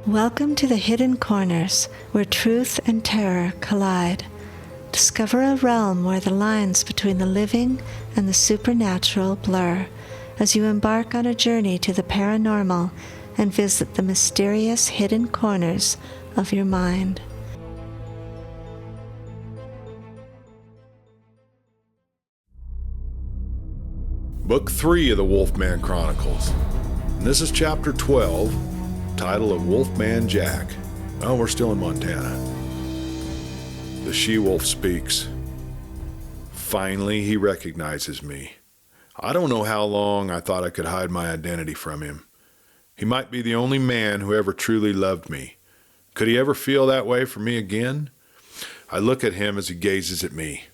Welcome to the hidden corners where truth and terror collide. Discover a realm where the lines between the living and the supernatural blur as you embark on a journey to the paranormal and visit the mysterious hidden corners of your mind. Book 3 of the Wolfman Chronicles. And this is Chapter 12, title of Wolfman Jack. Oh, we're still in Montana. The she-wolf speaks. Finally, he recognizes me. I don't know how long I thought I could hide my identity from him. He might be the only man who ever truly loved me. Could he ever feel that way for me again? I look at him as he gazes at me.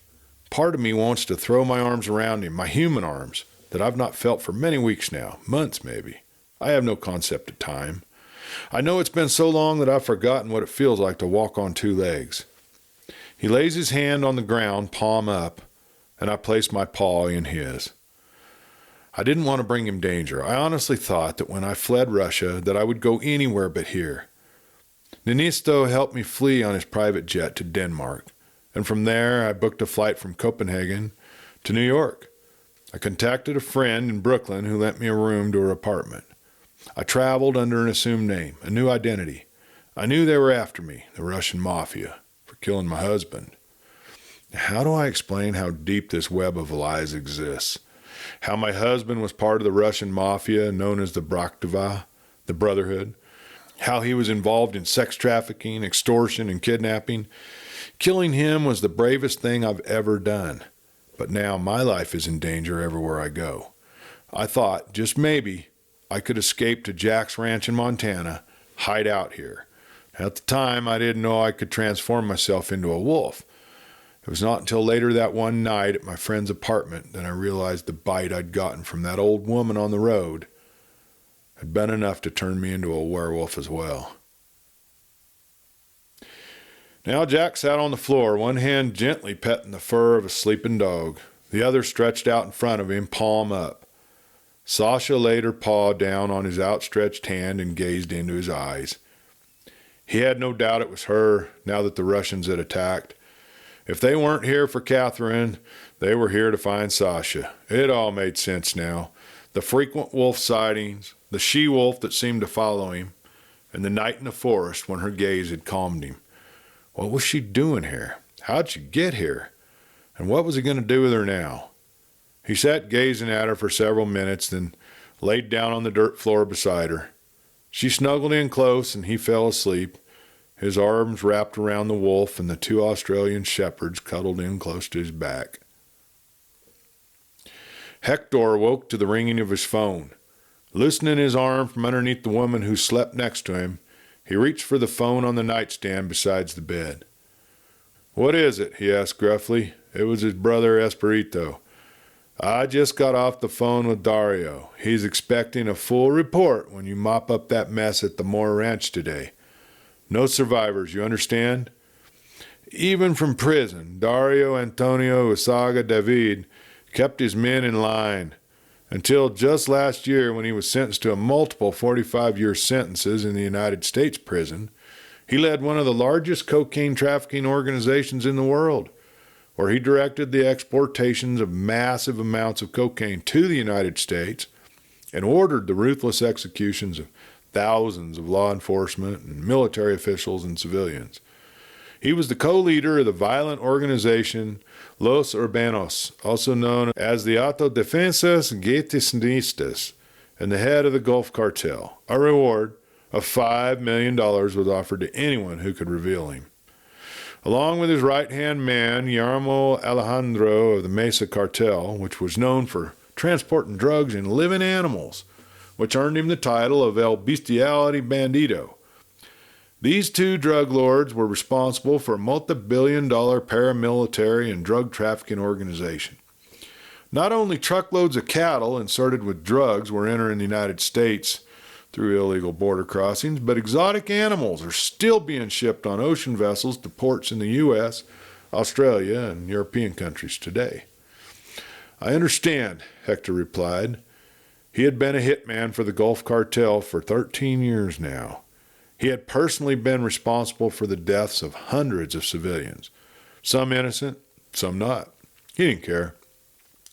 Part of me wants to throw my arms around him, my human arms, that I've not felt for many weeks now, months maybe. I have no concept of time. I know it's been so long that I've forgotten what it feels like to walk on two legs. He lays his hand on the ground, palm up, and I place my paw in his. I didn't want to bring him danger. I honestly thought that when I fled Russia that I would go anywhere but here. Ninisto helped me flee on his private jet to Denmark, and from there I booked a flight from Copenhagen to New York. I contacted a friend in Brooklyn who lent me a room to her apartment. I traveled under an assumed name, a new identity. I knew they were after me, the Russian mafia, for killing my husband. How do I explain how deep this web of lies exists? How my husband was part of the Russian mafia known as the Bratva, the Brotherhood. How he was involved in sex trafficking, extortion, and kidnapping. Killing him was the bravest thing I've ever done. But now my life is in danger everywhere I go. I thought, just maybe, I could escape to Jack's ranch in Montana, hide out here. At the time, I didn't know I could transform myself into a wolf. It was not until later that one night at my friend's apartment that I realized the bite I'd gotten from that old woman on the road had been enough to turn me into a werewolf as well. Now Jack sat on the floor, one hand gently petting the fur of a sleeping dog, the other stretched out in front of him, palm up. Sasha laid her paw down on his outstretched hand and gazed into his eyes. He had no doubt it was her, now that the Russians had attacked. If they weren't here for Catherine, they were here to find Sasha. It all made sense now. The frequent wolf sightings, the she-wolf that seemed to follow him, and the night in the forest when her gaze had calmed him. What was she doing here? How'd she get here? And what was he going to do with her now? He sat gazing at her for several minutes, then laid down on the dirt floor beside her. She snuggled in close, and he fell asleep, his arms wrapped around the wolf, and the two Australian shepherds cuddled in close to his back. Hector woke to the ringing of his phone. Loosening his arm from underneath the woman who slept next to him, he reached for the phone on the nightstand beside the bed. "What is it?" he asked gruffly. It was his brother Esperito. "I just got off the phone with Dario. He's expecting a full report when you mop up that mess at the Moore Ranch today. No survivors, you understand? Even from prison, Dario Antonio Usaga David kept his men in line. Until just last year when he was sentenced to a multiple 45-year sentences in the United States prison, he led one of the largest cocaine trafficking organizations in the world, where he directed the exportations of massive amounts of cocaine to the United States and ordered the ruthless executions of thousands of law enforcement and military officials and civilians. He was the co-leader of the violent organization Los Urbanos, also known as the Autodefensas Gatisnistas, and the head of the Gulf Cartel. A reward of $5 million was offered to anyone who could reveal him. Along with his right-hand man, Guillermo Alejandro of the Mesa Cartel, which was known for transporting drugs and living animals, which earned him the title of El Bestiality Bandito. These two drug lords were responsible for a multi-billion-dollar paramilitary and drug trafficking organization. Not only truckloads of cattle inserted with drugs were entering the United States through illegal border crossings, but exotic animals are still being shipped on ocean vessels to ports in the U.S., Australia, and European countries today. "I understand," Hector replied. He had been a hitman for the Gulf Cartel for 13 years now. He had personally been responsible for the deaths of hundreds of civilians, some innocent, some not. He didn't care.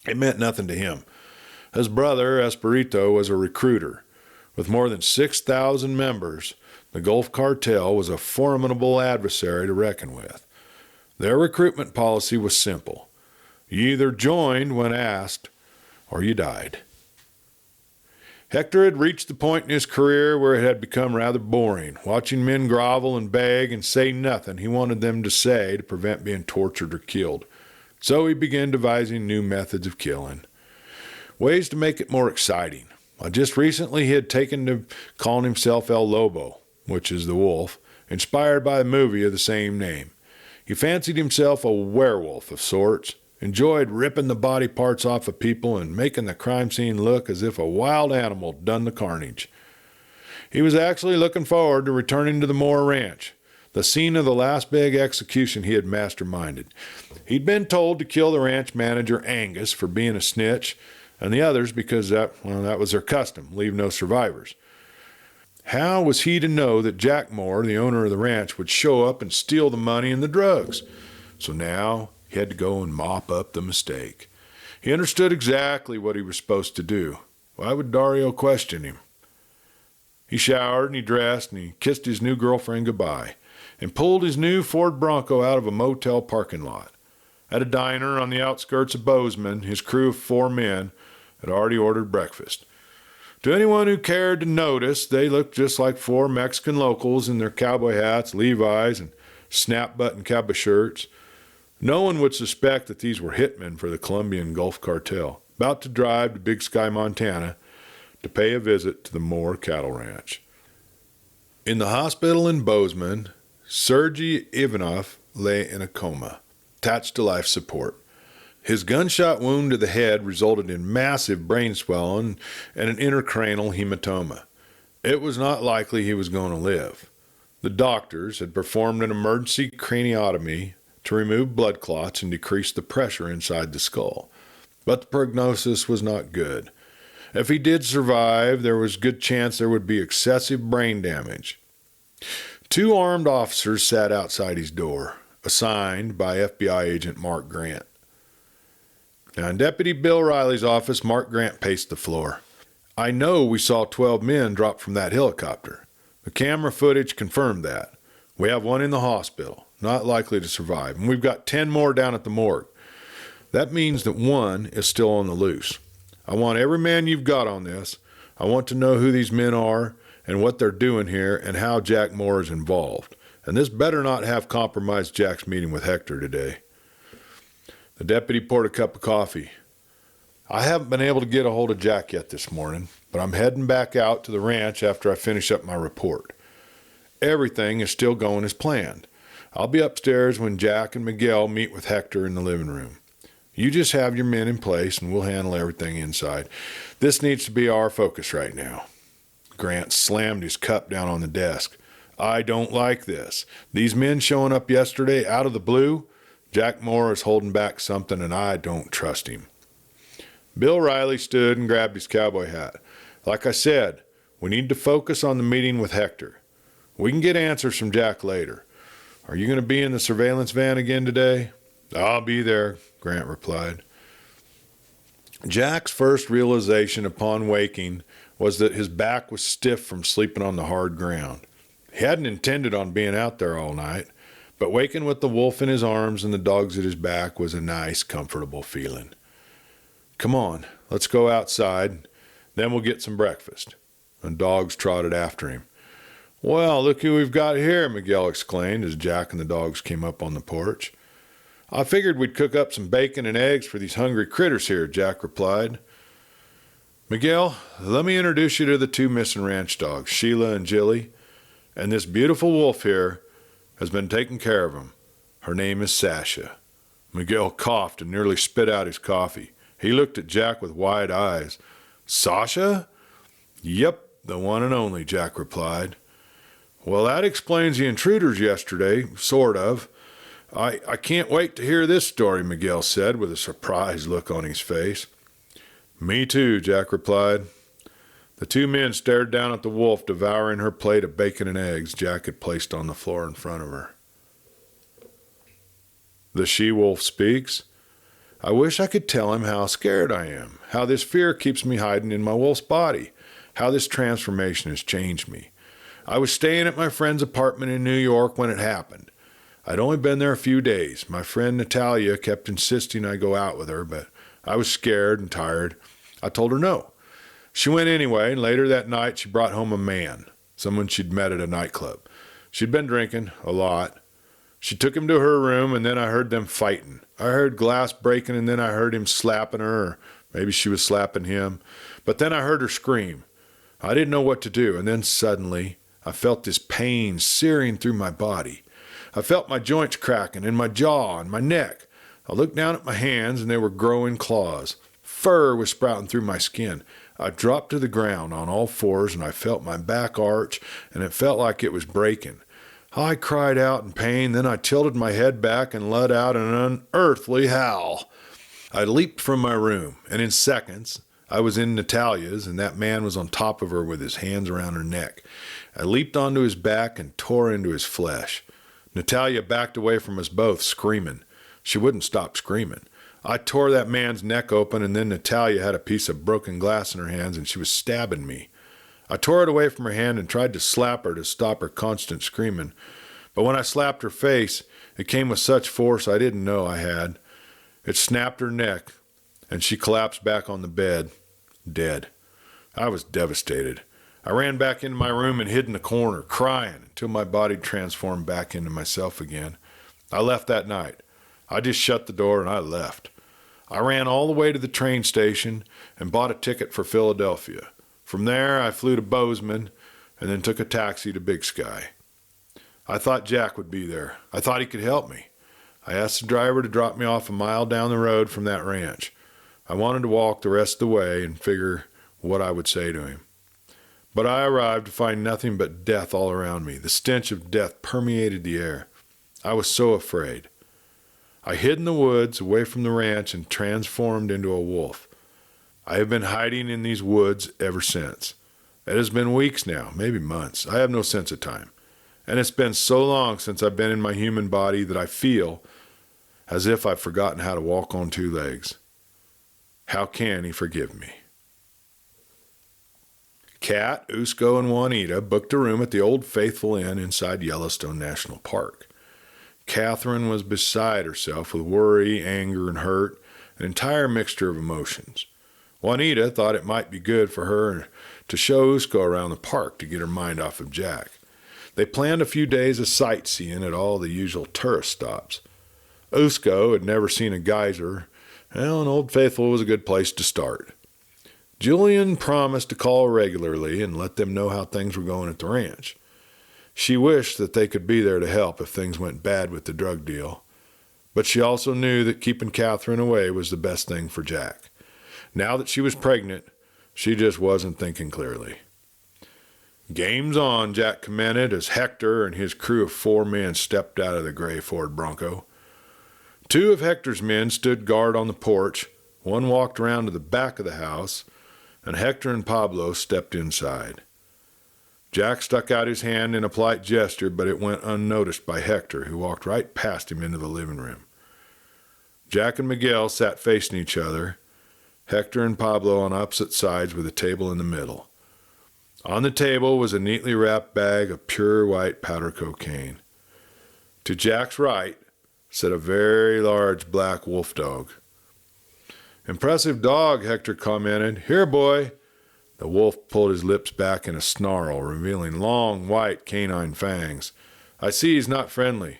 It meant nothing to him. His brother, Espirito, was a recruiter. With more than 6,000 members, the Gulf Cartel was a formidable adversary to reckon with. Their recruitment policy was simple. You either joined when asked, or you died. Hector had reached the point in his career where it had become rather boring, watching men grovel and beg and say nothing he wanted them to say to prevent being tortured or killed. So he began devising new methods of killing, ways to make it more exciting. Just recently he had taken to calling himself El Lobo, which is the wolf, inspired by a movie of the same name. He fancied himself a werewolf of sorts, enjoyed ripping the body parts off of people and making the crime scene look as if a wild animal done the carnage. He was actually looking forward to returning to the Moore Ranch, the scene of the last big execution he had masterminded. He'd been told to kill the ranch manager Angus for being a snitch, and the others because that was their custom, leave no survivors. How was he to know that Jack Moore, the owner of the ranch, would show up and steal the money and the drugs? So now he had to go and mop up the mistake. He understood exactly what he was supposed to do. Why would Dario question him? He showered and he dressed and he kissed his new girlfriend goodbye and pulled his new Ford Bronco out of a motel parking lot. At a diner on the outskirts of Bozeman, his crew of 4 men had already ordered breakfast. To anyone who cared to notice, they looked just like 4 Mexican locals in their cowboy hats, Levi's, and snap-button cowboy shirts. No one would suspect that these were hitmen for the Colombian Gulf Cartel, about to drive to Big Sky, Montana, to pay a visit to the Moore cattle ranch. In the hospital in Bozeman, Sergei Ivanov lay in a coma, attached to life support. His gunshot wound to the head resulted in massive brain swelling and an intracranial hematoma. It was not likely he was going to live. The doctors had performed an emergency craniotomy to remove blood clots and decrease the pressure inside the skull. But the prognosis was not good. If he did survive, there was a good chance there would be excessive brain damage. 2 armed officers sat outside his door, assigned by FBI agent Mark Grant. Now, in Deputy Bill Riley's office, Mark Grant paced the floor. I know we saw 12 men drop from that helicopter. The camera footage confirmed that. We have 1 in the hospital, not likely to survive, and we've got 10 more down at the morgue. That means that 1 is still on the loose. I want every man you've got on this. I want to know who these men are and what they're doing here and how Jack Moore is involved. And this better not have compromised Jack's meeting with Hector today. The deputy poured a cup of coffee. I haven't been able to get a hold of Jack yet this morning, but I'm heading back out to the ranch after I finish up my report. Everything is still going as planned. I'll be upstairs when Jack and Miguel meet with Hector in the living room. You just have your men in place and we'll handle everything inside. This needs to be our focus right now. Grant slammed his cup down on the desk. I don't like this. These men showing up yesterday out of the blue, Jack Moore is holding back something and I don't trust him. Bill Riley stood and grabbed his cowboy hat. Like I said, we need to focus on the meeting with Hector. We can get answers from Jack later. Are you going to be in the surveillance van again today? I'll be there, Grant replied. Jack's first realization upon waking was that his back was stiff from sleeping on the hard ground. He hadn't intended on being out there all night, but waking with the wolf in his arms and the dogs at his back was a nice, comfortable feeling. Come on, let's go outside, then we'll get some breakfast. And dogs trotted after him. Well, look who we've got here, Miguel exclaimed as Jack and the dogs came up on the porch. I figured we'd cook up some bacon and eggs for these hungry critters here, Jack replied. Miguel, let me introduce you to the 2 missing ranch dogs, Sheila and Jilly, and this beautiful wolf here has been taking care of them. Her name is Sasha. Miguel coughed and nearly spit out his coffee. He looked at Jack with wide eyes. Sasha? Yep, the one and only, Jack replied. Well, that explains the intruders yesterday, sort of. I can't wait to hear this story, Miguel said with a surprised look on his face. Me too, Jack replied. The two men stared down at the wolf devouring her plate of bacon and eggs Jack had placed on the floor in front of her. The she-wolf speaks. I wish I could tell him how scared I am, how this fear keeps me hiding in my wolf's body, how this transformation has changed me. I was staying at my friend's apartment in New York when it happened. I'd only been there a few days. My friend Natalia kept insisting I go out with her, but I was scared and tired. I told her no. She went anyway, and later that night she brought home a man, someone she'd met at a nightclub. She'd been drinking, a lot. She took him to her room, and then I heard them fighting. I heard glass breaking, and then I heard him slapping her, or maybe she was slapping him. But then I heard her scream. I didn't know what to do, and then suddenly I felt this pain searing through my body. I felt my joints cracking in my jaw and my neck. I looked down at my hands, and they were growing claws. Fur was sprouting through my skin. I dropped to the ground on all fours, and I felt my back arch, and it felt like it was breaking. I cried out in pain, then I tilted my head back and let out an unearthly howl. I leaped from my room, and in seconds, I was in Natalia's, and that man was on top of her with his hands around her neck. I leaped onto his back and tore into his flesh. Natalia backed away from us both, screaming. She wouldn't stop screaming. I tore that man's neck open, and then Natalia had a piece of broken glass in her hands, and she was stabbing me. I tore it away from her hand and tried to slap her to stop her constant screaming. But when I slapped her face, it came with such force I didn't know I had. It snapped her neck, and she collapsed back on the bed, dead. I was devastated. I ran back into my room and hid in the corner, crying until my body transformed back into myself again. I left that night. I just shut the door and I left. I ran all the way to the train station and bought a ticket for Philadelphia. From there, I flew to Bozeman and then took a taxi to Big Sky. I thought Jack would be there. I thought he could help me. I asked the driver to drop me off a mile down the road from that ranch. I wanted to walk the rest of the way and figure what I would say to him. But I arrived to find nothing but death all around me. The stench of death permeated the air. I was so afraid. I hid in the woods away from the ranch and transformed into a wolf. I have been hiding in these woods ever since. It has been weeks now, maybe months. I have no sense of time. And it's been so long since I've been in my human body that I feel as if I've forgotten how to walk on two legs. How can he forgive me? Kat, Usko, and Juanita booked a room at the Old Faithful Inn inside Yellowstone National Park. Catherine was beside herself with worry, anger, and hurt, an entire mixture of emotions. Juanita thought it might be good for her to show Usko around the park to get her mind off of Jack. They planned a few days of sightseeing at all the usual tourist stops. Usko had never seen a geyser, and Old Faithful was a good place to start. Julian promised to call regularly and let them know how things were going at the ranch. She wished that they could be there to help if things went bad with the drug deal, but she also knew that keeping Catherine away was the best thing for Jack. Now that she was pregnant, she just wasn't thinking clearly. Game's on, Jack commented as Hector and his crew of 4 men stepped out of the gray Ford Bronco. 2 of Hector's men stood guard on the porch, one walked around to the back of the house, and Hector and Pablo stepped inside. Jack stuck out his hand in a polite gesture, but it went unnoticed by Hector, who walked right past him into the living room. Jack and Miguel sat facing each other, Hector and Pablo on opposite sides with a table in the middle. On the table was a neatly wrapped bag of pure white powder cocaine. To Jack's right sat a very large black wolf dog. "Impressive dog," Hector commented. "Here, boy." The wolf pulled his lips back in a snarl, revealing long, white canine fangs. "I see he's not friendly."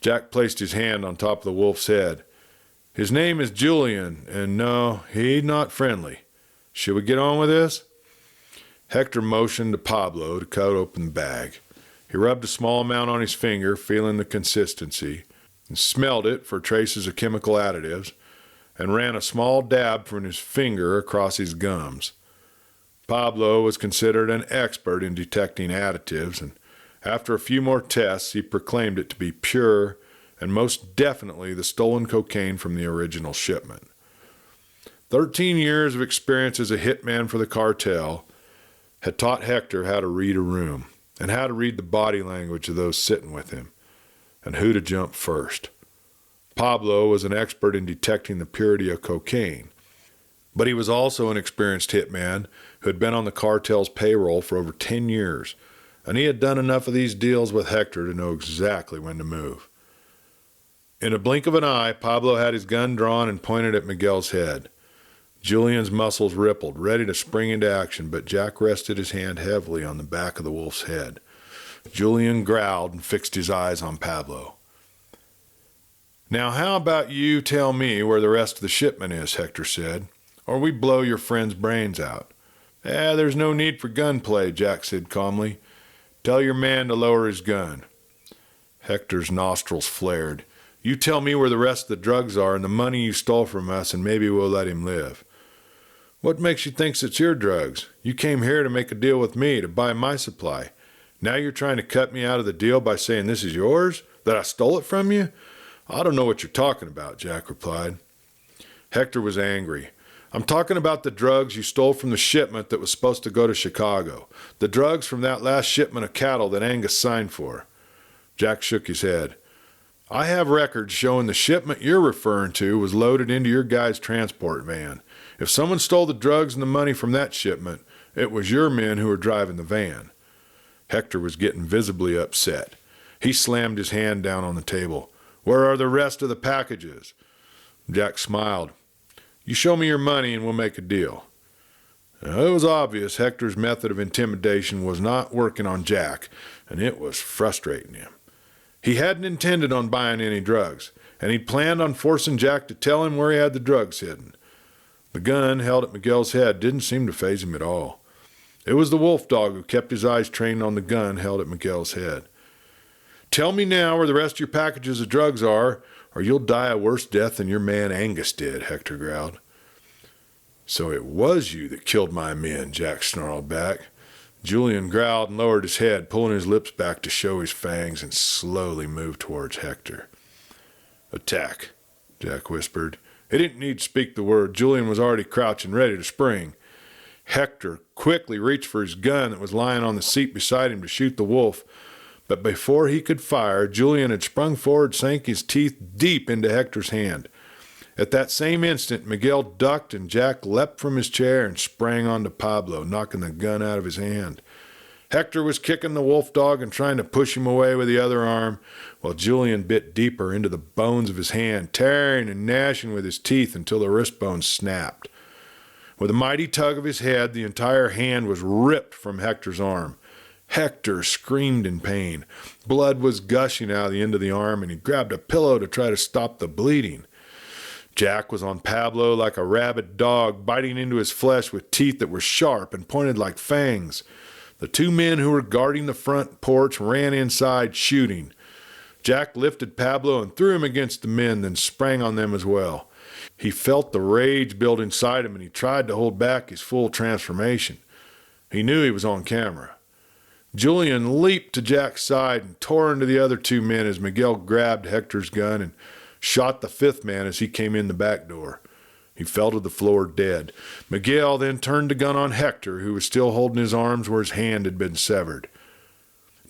Jack placed his hand on top of the wolf's head. "His name is Julian, and no, he's not friendly. Should we get on with this?" Hector motioned to Pablo to cut open the bag. He rubbed a small amount on his finger, feeling the consistency, and smelled it for traces of chemical additives, and ran a small dab from his finger across his gums. Pablo was considered an expert in detecting additives, and after a few more tests, he proclaimed it to be pure and most definitely the stolen cocaine from the original shipment. 13 years of experience as a hitman for the cartel had taught Hector how to read a room and how to read the body language of those sitting with him and who to jump first. Pablo was an expert in detecting the purity of cocaine, but he was also an experienced hitman who had been on the cartel's payroll for over 10 years, and he had done enough of these deals with Hector to know exactly when to move. In a blink of an eye, Pablo had his gun drawn and pointed at Miguel's head. Julian's muscles rippled, ready to spring into action, but Jack rested his hand heavily on the back of the wolf's head. Julian growled and fixed his eyes on Pablo. "Now how about you tell me where the rest of the shipment is," Hector said, "or we blow your friend's brains out." There's no need for gunplay," Jack said calmly. "Tell your man to lower his gun." Hector's nostrils flared. "You tell me where the rest of the drugs are and the money you stole from us, and maybe we'll let him live." "What makes you think it's your drugs? You came here to make a deal with me, to buy my supply. Now you're trying to cut me out of the deal by saying this is yours, that I stole it from you?" "I don't know what you're talking about," Jack replied. Hector was angry. "I'm talking about the drugs you stole from the shipment that was supposed to go to Chicago. The drugs from that last shipment of cattle that Angus signed for." Jack shook his head. "I have records showing the shipment you're referring to was loaded into your guy's transport van. If someone stole the drugs and the money from that shipment, it was your men who were driving the van." Hector was getting visibly upset. He slammed his hand down on the table. "Where are the rest of the packages?" Jack smiled. "You show me your money and we'll make a deal." Now, it was obvious Hector's method of intimidation was not working on Jack, and it was frustrating him. He hadn't intended on buying any drugs, and he'd planned on forcing Jack to tell him where he had the drugs hidden. The gun held at Miguel's head didn't seem to faze him at all. It was the wolf dog who kept his eyes trained on the gun held at Miguel's head. "Tell me now where the rest of your packages of drugs are, or you'll die a worse death than your man Angus did," Hector growled. "So it was you that killed my men," Jack snarled back. Julian growled and lowered his head, pulling his lips back to show his fangs, and slowly moved towards Hector. "Attack," Jack whispered. He didn't need to speak the word. Julian was already crouching, ready to spring. Hector quickly reached for his gun that was lying on the seat beside him to shoot the wolf, but before he could fire, Julian had sprung forward, sank his teeth deep into Hector's hand. At that same instant, Miguel ducked and Jack leapt from his chair and sprang onto Pablo, knocking the gun out of his hand. Hector was kicking the wolf dog and trying to push him away with the other arm, while Julian bit deeper into the bones of his hand, tearing and gnashing with his teeth until the wrist bones snapped. With a mighty tug of his head, the entire hand was ripped from Hector's arm. Hector screamed in pain. Blood was gushing out of the end of the arm, and he grabbed a pillow to try to stop the bleeding. Jack was on Pablo like a rabid dog, biting into his flesh with teeth that were sharp and pointed like fangs. The two men who were guarding the front porch ran inside, shooting. Jack lifted Pablo and threw him against the men, then sprang on them as well. He felt the rage build inside him, and he tried to hold back his full transformation. He knew he was on camera. Julian leaped to Jack's side and tore into the other two men as Miguel grabbed Hector's gun and shot the fifth man as he came in the back door. He fell to the floor dead. Miguel then turned the gun on Hector, who was still holding his arms where his hand had been severed.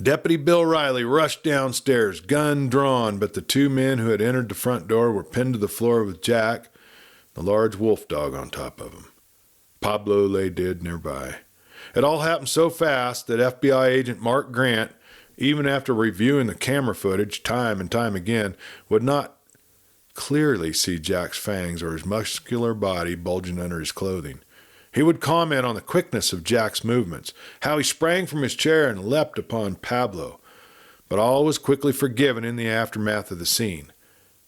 Deputy Bill Riley rushed downstairs, gun drawn, but the two men who had entered the front door were pinned to the floor with Jack, the large wolf dog, on top of him. Pablo lay dead nearby. It all happened so fast that FBI agent Mark Grant, even after reviewing the camera footage time and time again, would not clearly see Jack's fangs or his muscular body bulging under his clothing. He would comment on the quickness of Jack's movements, how he sprang from his chair and leapt upon Pablo. But all was quickly forgiven in the aftermath of the scene.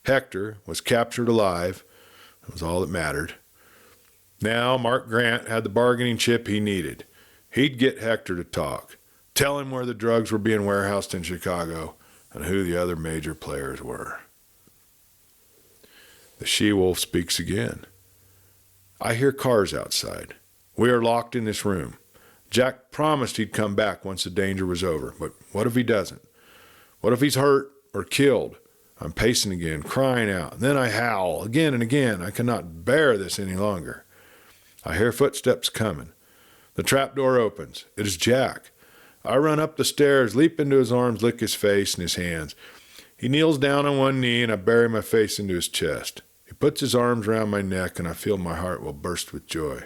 Hector was captured alive. That was all that mattered. Now Mark Grant had the bargaining chip he needed. He'd get Hector to talk, tell him where the drugs were being warehoused in Chicago, and who the other major players were. The she-wolf speaks again. "I hear cars outside. We are locked in this room. Jack promised he'd come back once the danger was over, but what if he doesn't? What if he's hurt or killed? I'm pacing again, crying out, and then I howl again and again. I cannot bear this any longer. I hear footsteps coming. The trapdoor opens. It is Jack. I run up the stairs, leap into his arms, lick his face and his hands. He kneels down on one knee, and I bury my face into his chest. He puts his arms around my neck, and I feel my heart will burst with joy.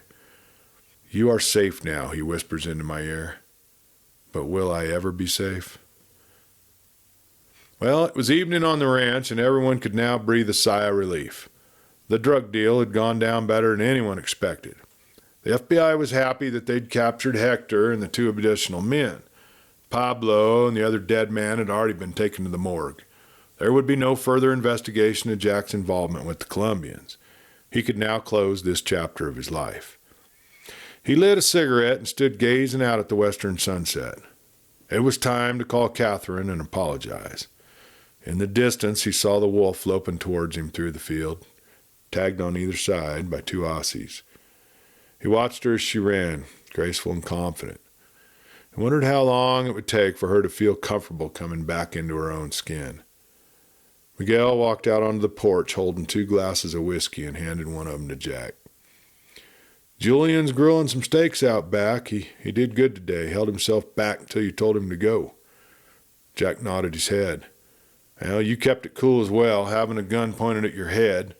"You are safe now," he whispers into my ear. But will I ever be safe? Well, it was evening on the ranch, and everyone could now breathe a sigh of relief. The drug deal had gone down better than anyone expected. The FBI was happy that they'd captured Hector and the 2 additional men. Pablo and the other dead man had already been taken to the morgue. There would be no further investigation of Jack's involvement with the Colombians. He could now close this chapter of his life. He lit a cigarette and stood gazing out at the western sunset. It was time to call Catherine and apologize. In the distance, he saw the wolf loping towards him through the field, tagged on either side by 2 Aussies. He watched her as she ran, graceful and confident. He wondered how long it would take for her to feel comfortable coming back into her own skin. Miguel walked out onto the porch holding 2 glasses of whiskey and handed one of them to Jack. "Julian's grilling some steaks out back. He did good today, held himself back until you told him to go." Jack nodded his head. "Well, you kept it cool as well, having a gun pointed at your head.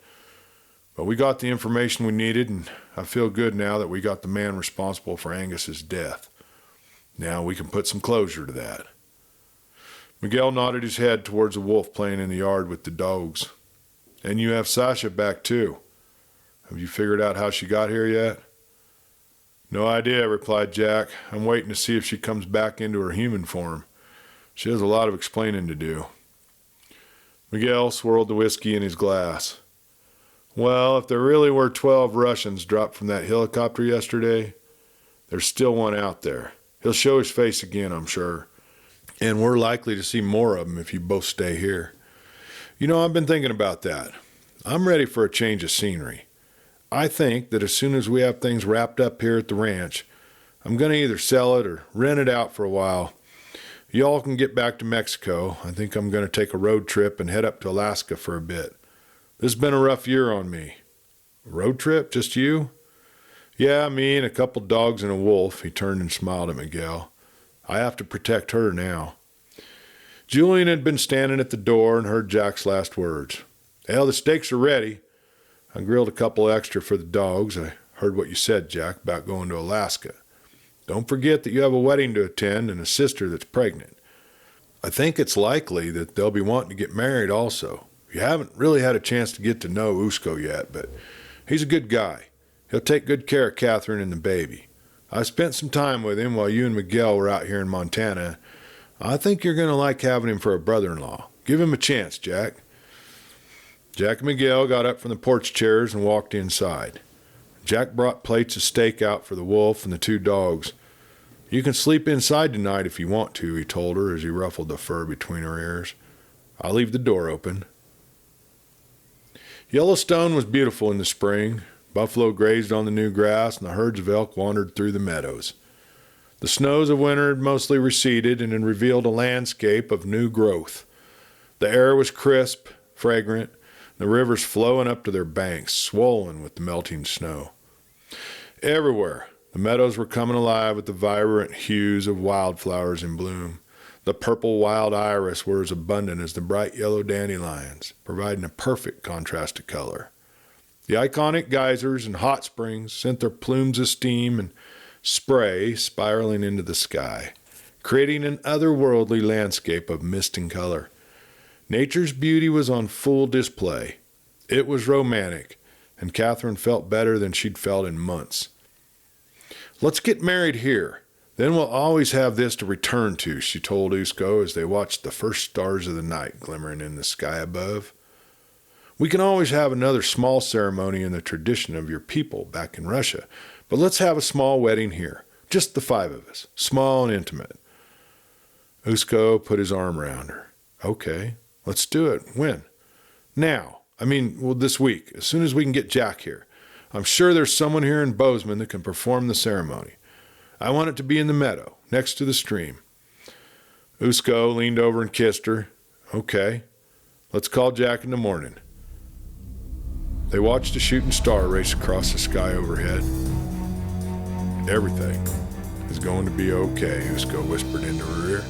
But we got the information we needed, and I feel good now that we got the man responsible for Angus's death. Now we can put some closure to that." Miguel nodded his head towards the wolf playing in the yard with the dogs. "And you have Sasha back too. Have you figured out how she got here yet?" "No idea," replied Jack. "I'm waiting to see if she comes back into her human form. She has a lot of explaining to do." Miguel swirled the whiskey in his glass. "Well, if there really were 12 Russians dropped from that helicopter yesterday, there's still one out there. He'll show his face again, I'm sure. And we're likely to see more of him if you both stay here. You know, I've been thinking about that. I'm ready for a change of scenery. I think that as soon as we have things wrapped up here at the ranch, I'm going to either sell it or rent it out for a while. Y'all can get back to Mexico. I think I'm going to take a road trip and head up to Alaska for a bit. This has been a rough year on me." "Road trip? Just you?" "Yeah, me and a couple dogs and a wolf." He turned and smiled at Miguel. "I have to protect her now." Julian had been standing at the door and heard Jack's last words. "Well, the steaks are ready. I grilled a couple extra for the dogs. I heard what you said, Jack, about going to Alaska. Don't forget that you have a wedding to attend and a sister that's pregnant. I think it's likely that they'll be wanting to get married also. You haven't really had a chance to get to know Usko yet, but he's a good guy. He'll take good care of Catherine and the baby. I spent some time with him while you and Miguel were out here in Montana. I think you're going to like having him for a brother-in-law. Give him a chance, Jack." Jack and Miguel got up from the porch chairs and walked inside. Jack brought plates of steak out for the wolf and the 2 dogs. "You can sleep inside tonight if you want to," he told her as he ruffled the fur between her ears. "I'll leave the door open." Yellowstone was beautiful in the spring. Buffalo grazed on the new grass, and the herds of elk wandered through the meadows. The snows of winter had mostly receded and had revealed a landscape of new growth. The air was crisp, fragrant, the rivers flowing up to their banks, swollen with the melting snow. Everywhere, the meadows were coming alive with the vibrant hues of wildflowers in bloom. The purple wild iris were as abundant as the bright yellow dandelions, providing a perfect contrast of color. The iconic geysers and hot springs sent their plumes of steam and spray spiraling into the sky, creating an otherworldly landscape of mist and color. Nature's beauty was on full display. It was romantic, and Catherine felt better than she'd felt in months. "Let's get married here. Then we'll always have this to return to," she told Usko as they watched the first stars of the night glimmering in the sky above. "We can always have another small ceremony in the tradition of your people back in Russia, but let's have a small wedding here, just the 5 of us, small and intimate." Usko put his arm around her. "Okay, let's do it. When?" "Now. This week, as soon as we can get Jack here. I'm sure there's someone here in Bozeman that can perform the ceremony. I want it to be in the meadow, next to the stream." Usko leaned over and kissed her. "Okay, let's call Jack in the morning." They watched a shooting star race across the sky overhead. Everything is going to be okay, Usko whispered into her ear.